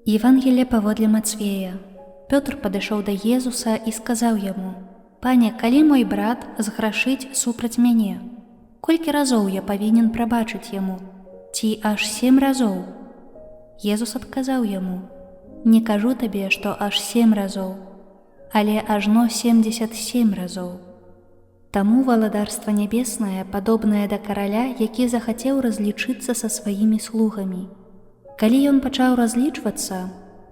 Евангелие паводле Мацвея. Пётр падышоў да Езуса і сказаў яму: «Пане, калі мой брат зграшыць супраць мяне, колькі разоў я павінен прабачыць яму? Ці аж 7 разоў?» Езус адказаў яму: «Не кажу табе, што аж 7 разоў, але ажно 77 разоў». Таму валадарства нябеснае падобнае да караля, які захацеў разлічыцца са сваімі слугамі. Калі ён пачаў разлічвацца,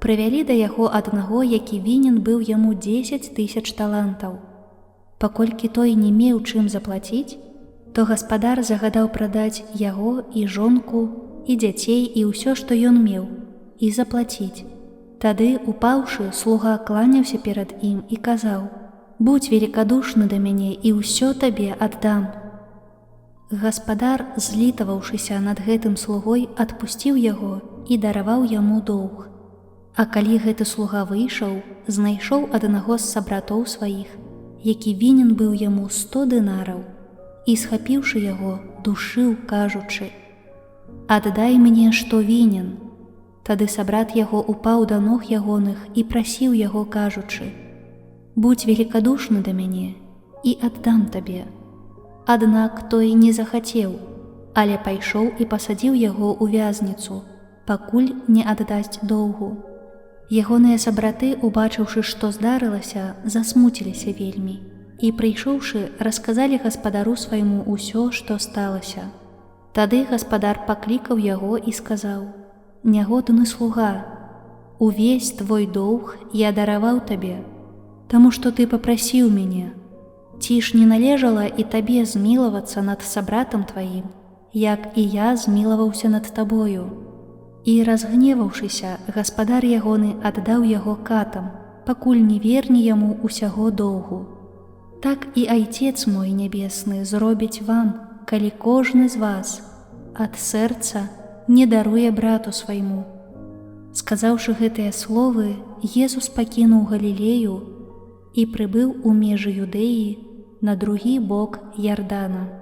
прывялі да яго аднаго, які вінен быў яму 10 000 талантаў. Паколькі той не меў чым заплаціць, то гаспадар загадаў прадаць яго і жонку, і дзяцей, і ўсё, што ён меў, і заплаціць. Тады, упаўшы, слуга кланяўся перад ім і казаў: «Будь великодушны да мяне, і ўсё табе аддам». Гаспадар, злітаваўшыся над гэтым слугой, адпусціў яго і дараваў яму доўг. А калі гэты слуга выйшаў, знайшоў аднаго з сабратоў сваіх, які вінен быў яму 100 дынараў, і, схапіўшы яго, душыў, кажучы: «Аддай мне, што вінен». Тады сабрат яго упаў да ног ягоных і прасіў яго, кажучы: «Будь великодушны да мяне, і аддам табе». Аднак той не захацеў, але пайшоў і пасадзіў яго ў вязніцу, пакуль не аддасць доўгу. Ягоныя сабраты, убачыўшы, што здарылася, засмуціліся вельмі і, прыйшоўшы, расказалі гаспадару свайму ўсё, што сталася. Тады гаспадар паклікаў яго і сказаў: «Нягодны слуга, увесь твой доўг я дараваў табе, таму што ты папрасіў мяне. Ці ж не належала і табе змілавацца над сабратам тваім, як і я змілаваўся над табою?» І, разгневаўшыся, гаспадар ягоны аддаў яго катам, пакуль не верне яму усяго доўгу. Так і Айцец мой нябесны зробіць вам, калі кожны з вас ад сэрца не даруе брату свайму». Сказаўшы гэтыя словы, Езус пакінуў Галілею і прыбыў у межы Юдэі на другі бок Ярдана.